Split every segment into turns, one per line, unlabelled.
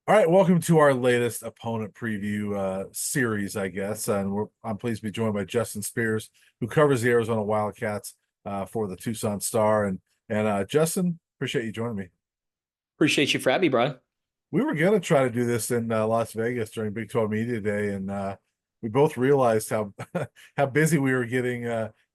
All right, welcome to our latest opponent preview series, I guess. And I'm pleased to be joined by Justin Spears, who covers the Arizona Wildcats for the Tucson Star. And Justin, appreciate you joining me.
Appreciate you for having me, Brian.
We were going to try to do this in Las Vegas during Big 12 Media Day, and we both realized how how busy we were getting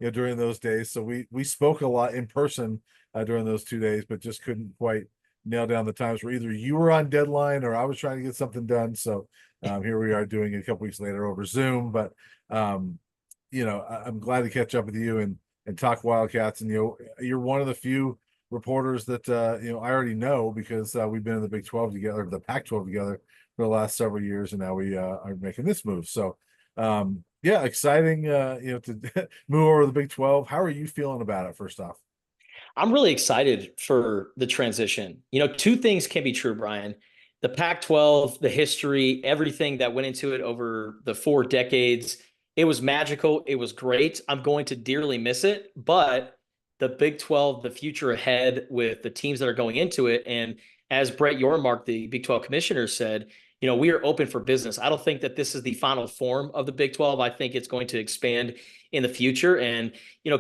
during those days. So we spoke a lot in person during those 2 days, but just couldn't quite nail down the times where either you were on deadline or I was trying to get something done. So here we are doing it a couple weeks later over Zoom. But I'm glad to catch up with you and talk Wildcats. And you're one of the few reporters that I already know because we've been in the Big 12 together, the Pac-12 together for the last several years, and now we are making this move. So yeah, exciting to move over to the Big 12. How are you feeling about it, first off?
I'm really excited for the transition. Two things can be true, Brian. The Pac-12, the history, everything that went into it over the 4 decades, it was magical. It was great. I'm going to dearly miss it, but the Big 12, the future ahead with the teams that are going into it, and as Brett Yormark, the Big 12 commissioner, said, we are open for business. I don't think that this is the final form of the Big 12. I think it's going to expand in the future. And,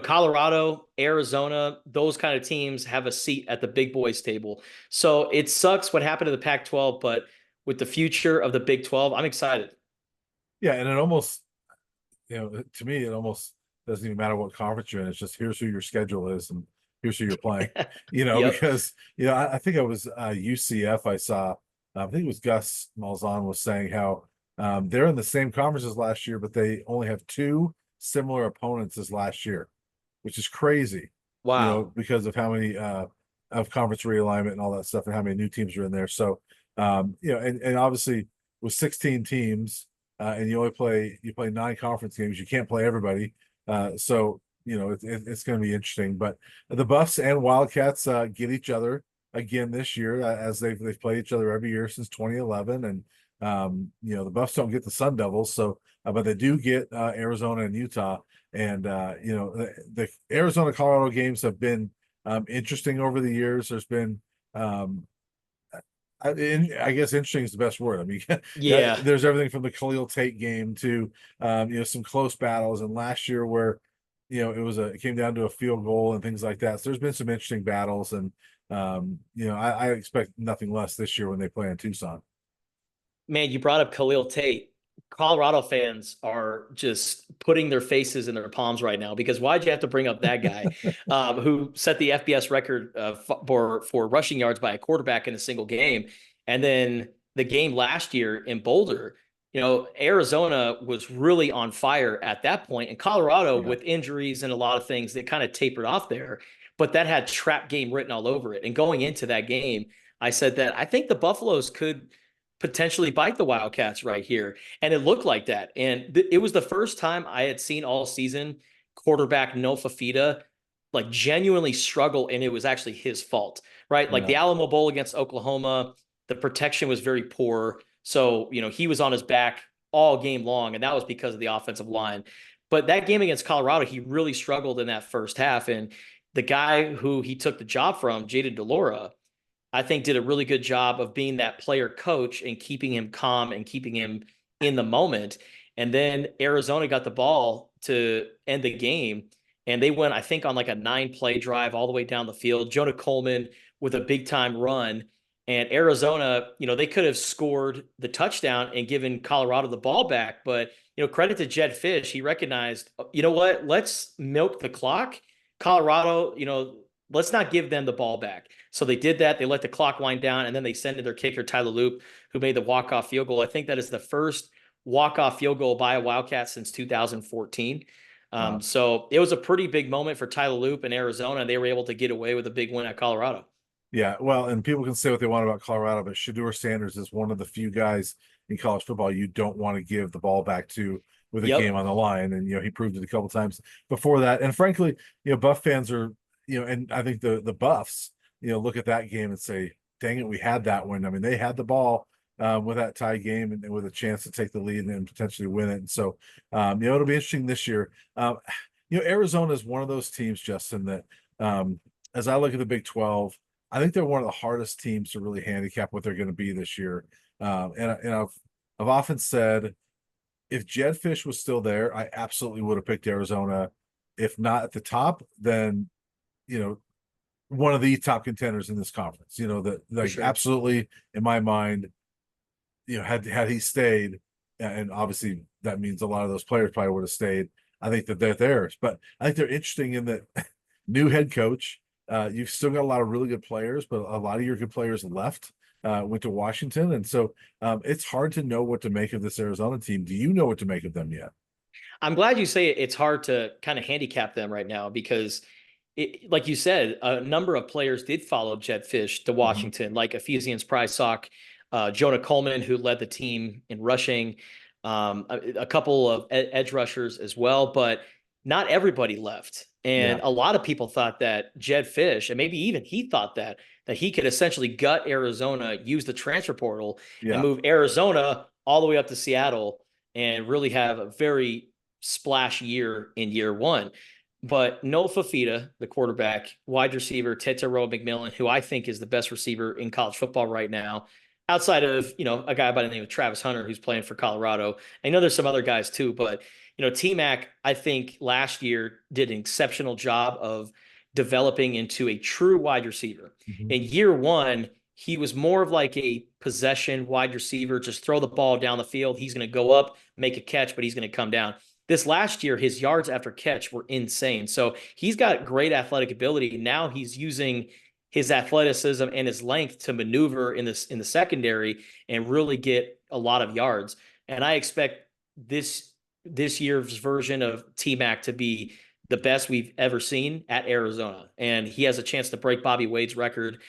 Colorado, Arizona, those kind of teams have a seat at the big boys table. So it sucks what happened to the Pac-12, but with the future of the Big 12, I'm excited.
Yeah, and it almost, to me, it almost doesn't even matter what conference you're in. It's just here's who your schedule is and here's who you're playing.
Yep.
Because I think it was UCF. I saw, I think it was Gus Malzahn was saying how they're in the same conference as last year, but they only have two similar opponents as last year, which is crazy.
Wow.
Because of how many of conference realignment and all that stuff, and how many new teams are in there. So, and obviously with 16 teams and you play nine conference games. You can't play everybody, so it's going to be interesting. But the Buffs and Wildcats get each other again this year, as they've played each other every year since 2011. And the Buffs don't get the Sun Devils, so but they do get Arizona and Utah. And the Arizona Colorado games have been interesting over the years. There's been I guess interesting is the best word. I mean, yeah,
Yeah.
there's everything from the Khalil Tate game to some close battles, and last year where it came down to a field goal and things like that. So there's been some interesting battles, and I expect nothing less this year when they play in Tucson.
Man, you brought up Khalil Tate. Colorado fans are just putting their faces in their palms right now because why'd you have to bring up that guy who set the FBS record for rushing yards by a quarterback in a single game? And then the game last year in Boulder, Arizona was really on fire at that point, and Colorado,
Yeah.
with injuries and a lot of things, that kind of tapered off there. But that had trap game written all over it. And going into that game, I said that I think the Buffaloes could potentially bite the Wildcats right here. And it looked like that. And it was the first time I had seen all season quarterback no Fifita like genuinely struggle. And it was actually his fault, right? Like
Yeah.
the Alamo Bowl against Oklahoma, the protection was very poor. So, he was on his back all game long. And that was because of the offensive line. But that game against Colorado, he really struggled in that first half. And the guy who he took the job from, Jada Delora, I think did a really good job of being that player coach and keeping him calm and keeping him in the moment. And then Arizona got the ball to end the game. And they went, I think, on like a 9-play drive all the way down the field. Jonah Coleman with a big time run. And Arizona, they could have scored the touchdown and given Colorado the ball back. But, credit to Jedd Fisch. He recognized, you know what? Let's milk the clock. Colorado, let's not give them the ball back. So they did that. They let the clock wind down, and then they sent in their kicker, Tyler Loop, who made the walk-off field goal. I think that is the first walk-off field goal by a Wildcat since 2014.
Wow.
So it was a pretty big moment for Tyler Loop in Arizona. They were able to get away with a big win at Colorado.
Yeah, well, and people can say what they want about Colorado, but Shedeur Sanders is one of the few guys in college football you don't want to give the ball back to with a game
Yep.
on the line. And he proved it a couple times before that. And frankly, Buff fans are, and I think the Buffs, look at that game and say, dang it, we had that one. I mean, they had the ball with that tie game and with a chance to take the lead and potentially win it. And so it'll be interesting this year. Arizona is one of those teams, Justin, that as I look at the Big 12, I think they're one of the hardest teams to really handicap what they're going to be this year. And I've often said if Jedd Fisch was still there, I absolutely would have picked Arizona. If not at the top, then you know one of the top contenders in this conference. That
For
like
sure.
absolutely in my mind, had he stayed, and obviously that means a lot of those players probably would have stayed. I think that they're theirs, but I think they're interesting in that new head coach. You've still got a lot of really good players, but a lot of your good players left, went to Washington, and so it's hard to know what to make of this Arizona team. Do you know what to make of them yet?
I'm glad you say it's hard to kind of handicap them right now because like you said, a number of players did follow Jedd Fisch to
Mhm.
Washington, like Ephesians Prysock, Jonah Coleman, who led the team in rushing, a couple of edge rushers as well, but not everybody left.
Yeah,
And a lot of people thought that Jedd Fisch, and maybe even he thought that he could essentially gut Arizona, use the transfer portal, and
yeah,
move Arizona all the way up to Seattle and really have a very splash year in year one. But no Fifita, the quarterback, wide receiver, Tetairoa McMillan, who I think is the best receiver in college football right now, outside of, a guy by the name of Travis Hunter, who's playing for Colorado. I know there's some other guys too, but, T-Mac, I think last year did an exceptional job of developing into a true wide receiver.
mhm,
In year one, he was more of like a possession wide receiver, just throw the ball down the field. He's going to go up, make a catch, but he's going to come down. This last year, his yards after catch were insane. So he's got great athletic ability. Now he's using his athleticism and his length to maneuver in the secondary and really get a lot of yards. And I expect this year's version of T-Mac to be the best we've ever seen at Arizona. And he has a chance to break Bobby Wade's record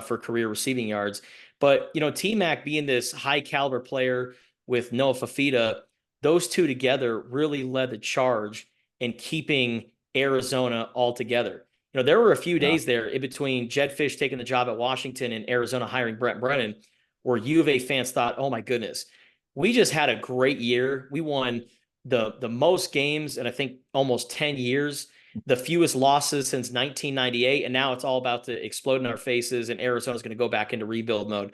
for career receiving yards. But, T-Mac being this high caliber player with Noah Fifita, those two together really led the charge in keeping Arizona all together. There were a few
yeah,
days there in between Jedd Fisch taking the job at Washington and Arizona hiring Brennan, where U of A fans thought, oh my goodness, we just had a great year. We won the most games in I think almost 10 years, the fewest losses since 1998, and now it's all about to explode in our faces, and Arizona's going to go back into rebuild mode.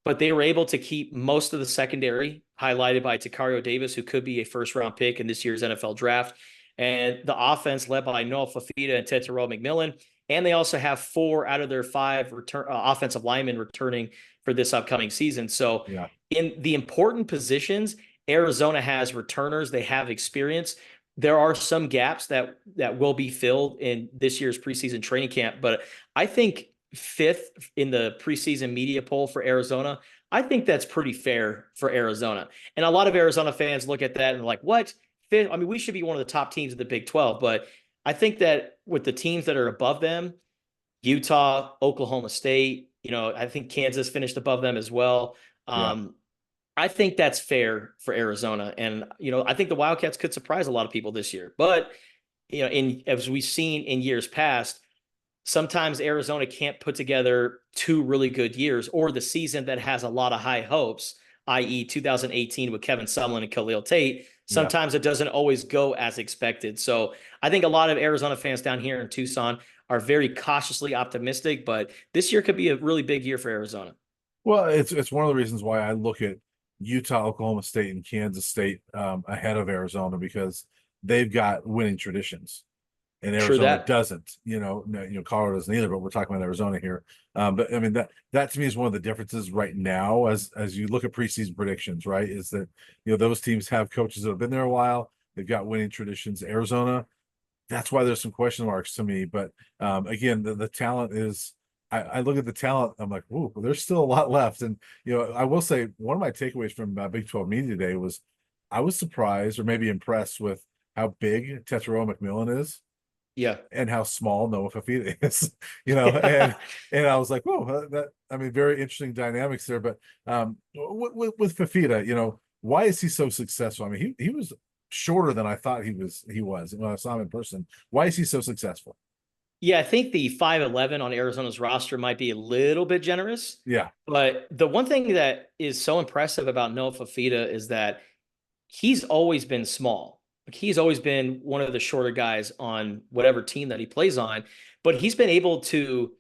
But they were able to keep most of the secondary, highlighted by Takario Davis, who could be a first-round pick in this year's NFL draft. And the offense led by Noah Fifita and Tetairoa McMillan. And they also have 4 out of their 5 offensive linemen returning for this upcoming season. So
yeah,
in the important positions, Arizona has returners. They have experience. There are some gaps that will be filled in this year's preseason training camp, but I think fifth in the preseason media poll for Arizona, I think that's pretty fair for Arizona. And a lot of Arizona fans look at that and like, what? Fifth? I mean, we should be one of the top teams in the Big 12, but I think that with the teams that are above them, Utah, Oklahoma State, I think Kansas finished above them as well.
yeah.
I think that's fair for Arizona. And, I think the Wildcats could surprise a lot of people this year. But, as we've seen in years past, sometimes Arizona can't put together 2 really good years or the season that has a lot of high hopes, i.e., 2018 with Kevin Sumlin and Khalil Tate.
Yeah.
Sometimes it doesn't always go as expected. So I think a lot of Arizona fans down here in Tucson are very cautiously optimistic, but this year could be a really big year for Arizona.
Well, it's one of the reasons why I look at Utah, Oklahoma State, and Kansas State ahead of Arizona because they've got winning traditions, and
True
Arizona
that.
doesn't. Colorado doesn't either, but we're talking about Arizona here. But I mean that to me is one of the differences right now as you look at preseason predictions. Right, is that those teams have coaches that have been there a while. They've got winning traditions. Arizona, that's why there's some question marks to me. But again, the talent is. I look at the talent. I'm like, ooh, well, there's still a lot left. And I will say one of my takeaways from Big 12 Media today was I was surprised or maybe impressed with how big Tetairoa McMillan is
Yeah.
and how small Noah Fifita is. And I was like, oh, that I mean, very interesting dynamics there. But with Fifita, why is he so successful? I mean, he was shorter than I thought he was when I saw him in person. Why is he so successful?
Yeah, I think the 5'11" on Arizona's roster might be a little bit generous.
Yeah,
But the one thing that is so impressive about Noah Fifita is that he's always been small. Like he's always been one of the shorter guys on whatever team that he plays on, but he's been able to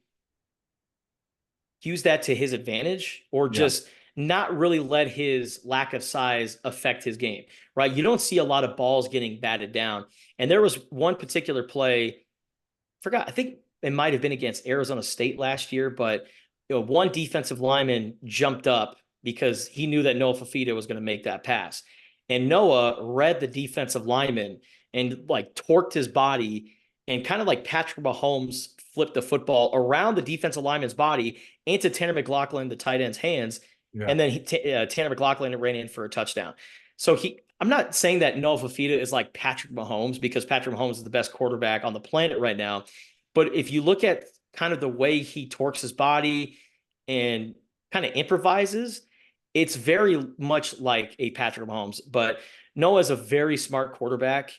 use that to his advantage or
yeah,
just not really let his lack of size affect his game, right? You don't see a lot of balls getting batted down. And there was one particular play, forgot, I think it might have been against Arizona State last year, but one defensive lineman jumped up because he knew that Noah Fifita was going to make that pass. And Noah read the defensive lineman and like torqued his body and kind of like Patrick Mahomes flipped the football around the defensive lineman's body into Tanner McLaughlin, the tight end's hands.
Yeah.
And then Tanner McLaughlin ran in for a touchdown. So I'm not saying that Noah Fifita is like Patrick Mahomes, because Patrick Mahomes is the best quarterback on the planet right now. But if you look at kind of the way he torques his body and kind of improvises, it's very much like a Patrick Mahomes. But Noah is a very smart quarterback.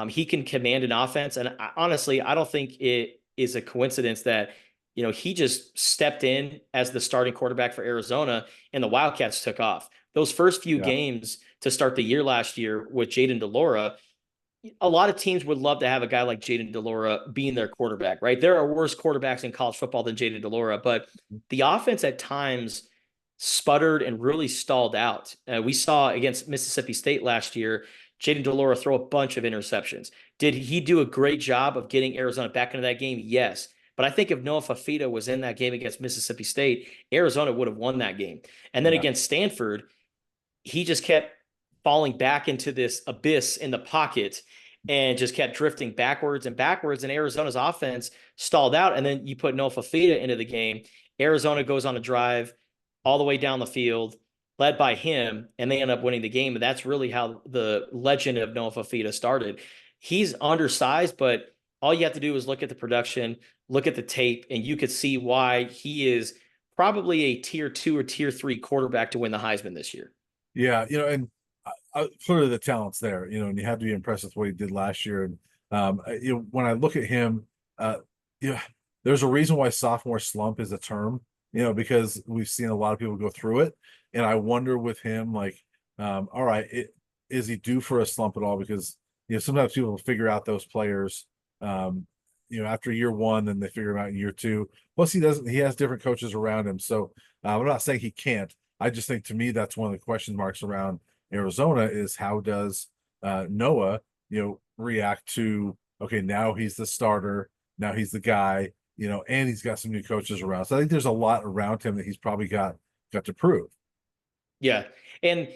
He can command an offense. And honestly, I don't think it is a coincidence that, he just stepped in as the starting quarterback for Arizona and the Wildcats took off. Those first few games to start the year last year with Jayden de Laura, a lot of teams would love to have a guy like Jayden de Laura being their quarterback, right? There are worse quarterbacks in college football than Jayden de Laura, but the offense at times sputtered and really stalled out. We saw against Mississippi State last year, Jayden de Laura throw a bunch of interceptions. Did he do a great job of getting Arizona back into that game? Yes. But I think if Noah Fifita was in that game against Mississippi State, Arizona would have won that game. And then against Stanford, he just kept falling back into this abyss in the pocket and just kept drifting backwards and backwards. And Arizona's offense stalled out. And then you put Noah Fifita into the game. Arizona goes on a drive all the way down the field, led by him, and they end up winning the game. And that's really how the legend of Noah Fifita started. He's undersized, but all you have to do is look at the production, look at the tape, and you could see why he is probably a tier 2 or tier 3 quarterback to win the Heisman this year.
Yeah, and clearly the talent's there, and you have to be impressed with what he did last year. And when I look at him, there's a reason why sophomore slump is a term, because we've seen a lot of people go through it. And I wonder with him, like, all right, is he due for a slump at all? Because sometimes people figure out those players, after year one, then they figure them out in year two. Plus, he has different coaches around him. So I'm not saying he can't. I just think, to me, that's one of the question marks around Arizona is how does Noah, react to, okay, now he's the starter, now he's the guy, and he's got some new coaches around. So I think there's a lot around him that he's probably got to prove.
Yeah. And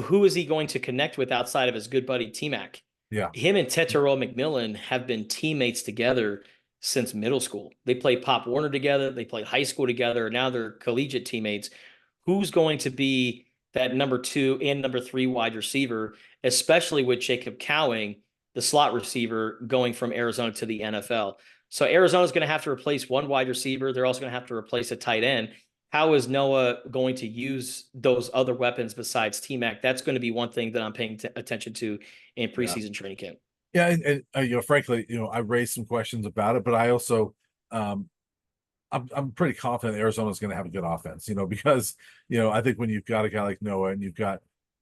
who is he going to connect with outside of his good buddy T-Mac?
Yeah.
Him and Tetairoa McMillan have been teammates together since middle school. They played Pop Warner together. They played high school together. Now they're collegiate teammates. Who's going to be that number 2 and number 3 wide receiver, especially with Jacob Cowing, the slot receiver, going from Arizona to the NFL? So Arizona's going to have to replace one wide receiver. They're also going to have to replace a tight end. How is Noah going to use those other weapons besides T-Mac? That's going to be one thing that I'm paying attention to in preseason training camp.
Yeah, and frankly, I raised some questions about it, but I also, I'm pretty confident Arizona's going to have a good offense, because I think when you've got a guy like Noah and you've got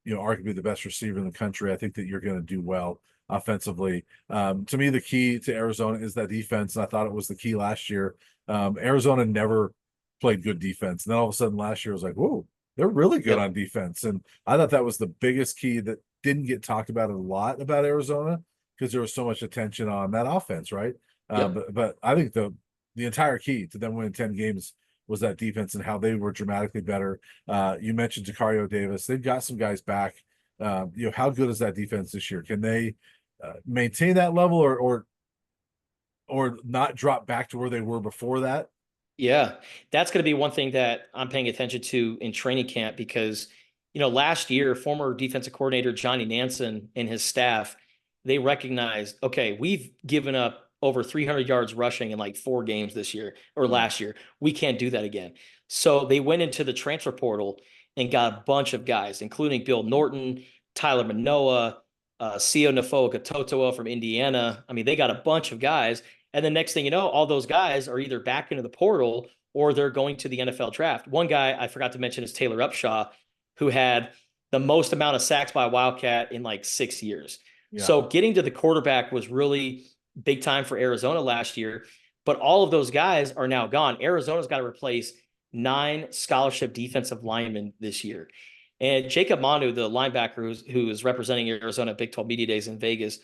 arguably the best receiver in the country, I think that you're going to do well offensively. To me, the key to Arizona is that defense, and I thought it was the key last year. Arizona never played good defense, and then all of a sudden last year was like, whoa, they're really good on defense. And I thought that was the biggest key that didn't get talked about a lot about Arizona, because there was so much attention on that offense, right? But I think the entire key to them winning 10 games was that defense and how they were dramatically better. You mentioned Jacario Davis. They've got some guys back. How good is that defense this year? Can they maintain that level or not drop back to where they were before that?
Yeah, that's going to be one thing that I'm paying attention to in training camp, because, last year, former defensive coordinator Johnny Nansen and his staff, they recognized, okay, we've given up over 300 yards rushing in like 4 games this year or last year. We can't do that again. So they went into the transfer portal and got a bunch of guys, including Bill Norton, Tyler Manoa, Sio Nafoa-Katotoa from Indiana. I mean, they got a bunch of guys. And the next thing you know, all those guys are either back into the portal or they're going to the NFL draft. One guy I forgot to mention is Taylor Upshaw, who had the most amount of sacks by a Wildcat in like 6 years. Yeah. So getting to the quarterback was really big time for Arizona last year, but all of those guys are now gone. Arizona's got to replace 9 scholarship defensive linemen this year. And Jacob Manu, the linebacker who is representing Arizona at Big 12 Media Days in Vegas,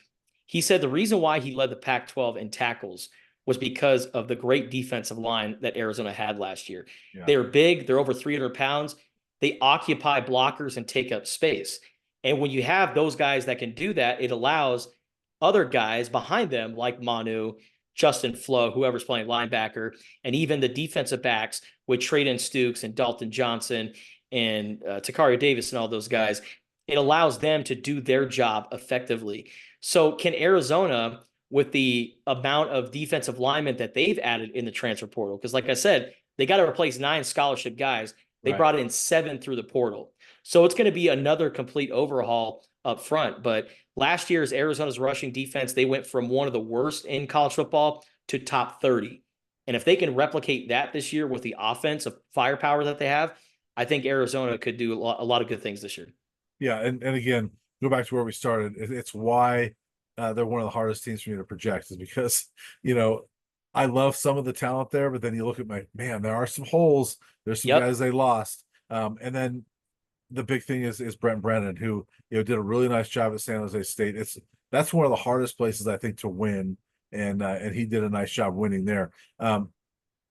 he said the reason why he led the Pac-12 in tackles was because of the great defensive line that Arizona had last year.
Yeah.
They're big. They're over 300 pounds. They occupy blockers and take up space. And when you have those guys that can do that, it allows other guys behind them like Manu, Justin Flo, whoever's playing linebacker, and even the defensive backs with Traden Stukes and Dalton Johnson and Takario Davis and all those guys. It allows them to do their job effectively. So can Arizona, with the amount of defensive linemen that they've added in the transfer portal, because like I said, they got to replace 9 scholarship guys. They brought in 7 through the portal. So it's going to be another complete overhaul up front. But last year's Arizona's rushing defense, they went from one of the worst in college football to top 30. And if they can replicate that this year with the offensive firepower that they have, I think Arizona could do a lot of good things this year.
Yeah, and again, go back to where we started. It's why they're one of the hardest teams for me to project, is because, I love some of the talent there, but then you look at man, there are some holes. There's some guys they lost. And then the big thing is Brennan, who did a really nice job at San Jose State. That's one of the hardest places, I think, to win, and he did a nice job winning there.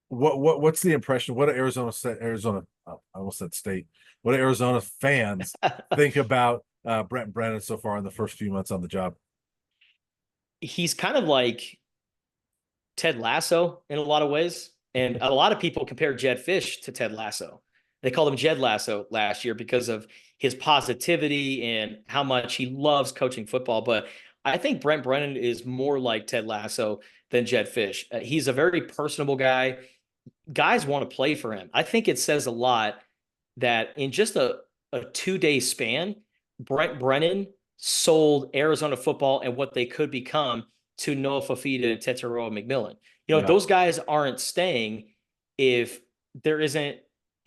What's the impression? What do Arizona? I almost said state. What do Arizona fans think about Brennan so far in the first few months on the job?
He's kind of like Ted Lasso in a lot of ways, and a lot of people compare Jedd Fisch to Ted Lasso. They called him Jedd Lasso last year because of his positivity and how much he loves coaching football. But I think Brennan is more like Ted Lasso than Jedd Fisch. He's a very personable guy. Guys want to play for him. I think it says a lot that in just a 2-day span, Brennan sold Arizona football and what they could become to Noah Fifita and Tetairoa McMillan. Those guys aren't staying if there isn't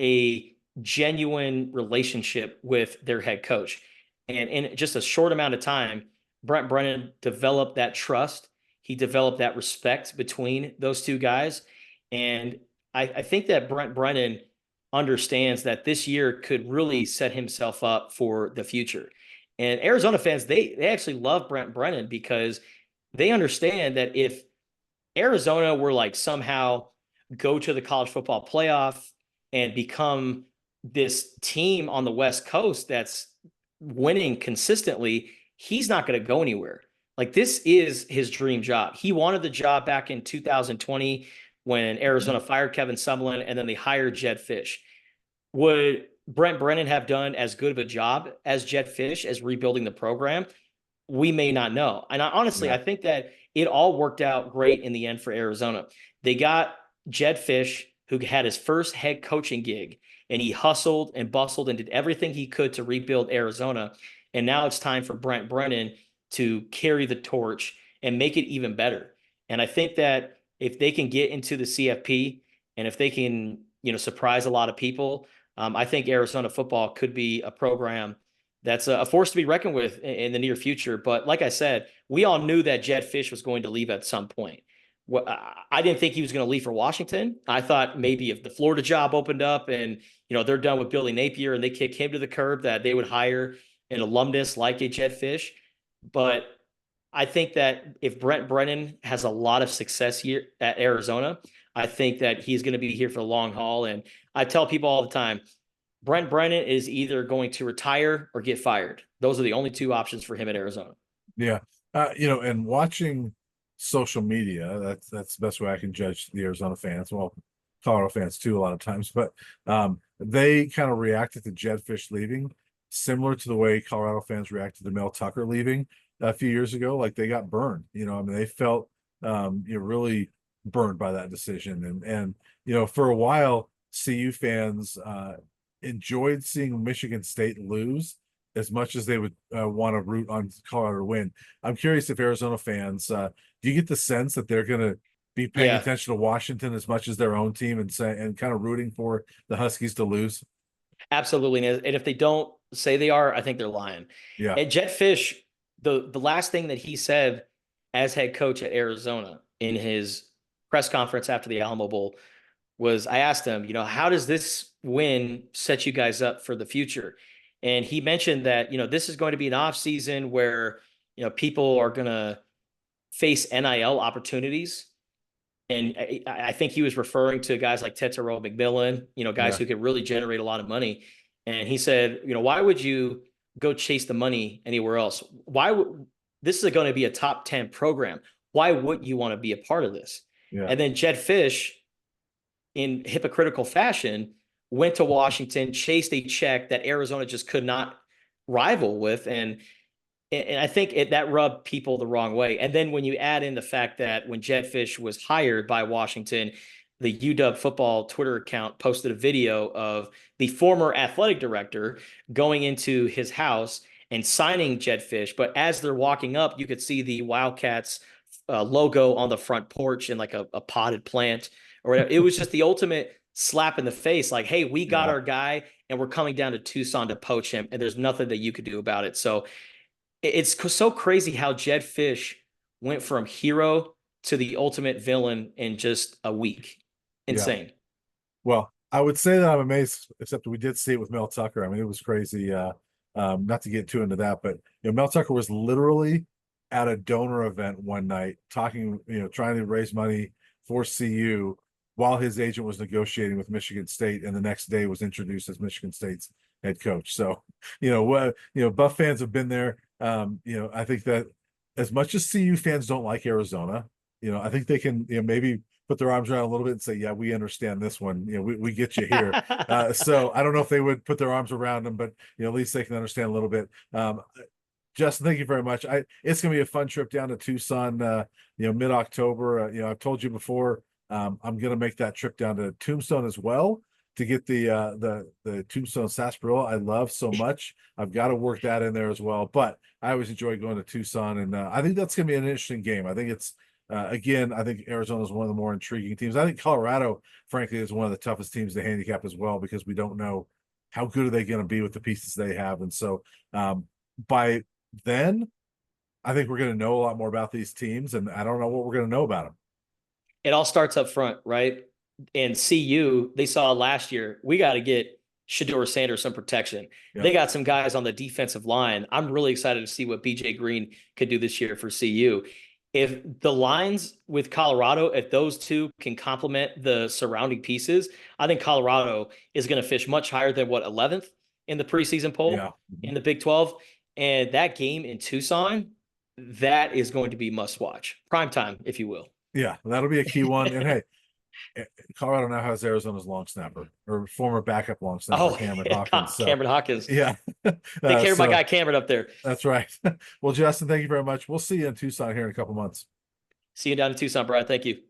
a genuine relationship with their head coach. And in just a short amount of time, Brennan developed that trust. He developed that respect between those two guys. And I think that Brennan understands that this year could really set himself up for the future. And Arizona fans, they actually love Brennan because they understand that if Arizona were like somehow go to the college football playoff and become this team on the West Coast that's winning consistently, he's not going to go anywhere. Like, this is his dream job. He wanted the job back in 2020 when Arizona fired Kevin Sumlin and then they hired Jedd Fisch. Would Brennan have done as good of a job as Jedd Fisch as rebuilding the program? We may not know. And I think that it all worked out great in the end for Arizona. They got Jedd Fisch, who had his first head coaching gig, and he hustled and bustled and did everything he could to rebuild Arizona. And now it's time for Brennan to carry the torch and make it even better. And I think that if they can get into the CFP and if they can, surprise a lot of people, I think Arizona football could be a program that's a force to be reckoned with in the near future. But like I said, we all knew that Jedd Fisch was going to leave at some point. I didn't think he was going to leave for Washington. I thought maybe if the Florida job opened up and, they're done with Billy Napier and they kick him to the curb, that they would hire an alumnus like a Jedd Fisch. But I think that if Brennan has a lot of success here at Arizona, I think that he's going to be here for the long haul. And I tell people all the time, Brennan is either going to retire or get fired. Those are the only 2 options for him at Arizona.
Yeah. And watching social media, that's the best way I can judge the Arizona fans. Well, Colorado fans too, a lot of times, but they kind of reacted to Jedd Fisch leaving similar to the way Colorado fans reacted to Mel Tucker leaving a few years ago. Like, they got burned, they felt really burned by that decision. And for a while, CU fans enjoyed seeing Michigan State lose as much as they would want to root on Colorado to win. I'm curious if Arizona fans, do you get the sense that they're going to be paying attention to Washington as much as their own team and kind of rooting for the Huskies to lose?
Absolutely. And if they don't say they are, I think they're lying.
Yeah.
And Jedd Fisch, the last thing that he said as head coach at Arizona in his press conference after the Alamo Bowl was I asked him, how does this win set you guys up for the future? And he mentioned that, this is going to be an off season where, people are going to face NIL opportunities. And I think he was referring to guys like Tetero McMillan, guys
Yeah,
who could really generate a lot of money. And he said, why would you go chase the money anywhere else? Why would this is going to be a top 10 program? Why wouldn't you want to be a part of this?
yeah,
And then Jedd Fisch, in hypocritical fashion, went to Washington, chased a check that Arizona just could not rival with. And I think that rubbed people the wrong way. And then when you add in the fact that when Jedd Fisch was hired by Washington, the UW football Twitter account posted a video of the former athletic director going into his house and signing Jedd Fisch. But as they're walking up, you could see the Wildcats logo on the front porch and like a potted plant or whatever. It was just the ultimate slap in the face. Like, hey, we got
yeah,
our guy and we're coming down to Tucson to poach him. And there's nothing that you could do about it. So it's so crazy how Jedd Fisch went from hero to the ultimate villain in just a week.
yeah.
Insane.
Well, I would say that I'm amazed, except we did see it with Mel Tucker. I mean, it was crazy. Not to get too into that, but Mel Tucker was literally at a donor event one night talking, trying to raise money for CU while his agent was negotiating with Michigan State, and the next day was introduced as Michigan State's head coach. So, Buff fans have been there. I think that as much as CU fans don't like Arizona, I think they can, maybe put their arms around a little bit and say, yeah, we understand this one. We get you here. So I don't know if they would put their arms around them, but at least they can understand a little bit. Justin, thank you very much. It's gonna be a fun trip down to Tucson, mid-October. I've told you before, I'm gonna make that trip down to Tombstone as well to get the Tombstone sarsaparilla I love so much. I've got to work that in there as well. But I always enjoy going to Tucson, and I think that's gonna be an interesting game. I think it's again, I think Arizona is one of the more intriguing teams. I think Colorado, frankly, is one of the toughest teams to handicap as well, because we don't know how good are they going to be with the pieces they have. And so by then, I think we're going to know a lot more about these teams, and I don't know what we're going to know about them.
It all starts up front, right? And CU, they saw last year, we got to get Shedeur Sanders some protection.
Yep.
They got some guys on the defensive line. I'm really excited to see what BJ Green could do this year for CU. If the lines with Colorado, if those two can complement the surrounding pieces, I think Colorado is going to fish much higher than 11th in the preseason poll
Yeah.
in the Big 12. And that game in Tucson, that is going to be must watch. Prime time, if you will.
Yeah, that'll be a key one. And hey, Colorado now has Arizona's long snapper, or former backup long snapper,
Oh,
Cameron
yeah,
Hawkins. So
Cameron Hawkins.
yeah,
Take care of my guy Cameron up there.
That's right. Well, Justin, thank you very much. We'll see you in Tucson here in a couple months.
See you down in Tucson, Brad. Thank you.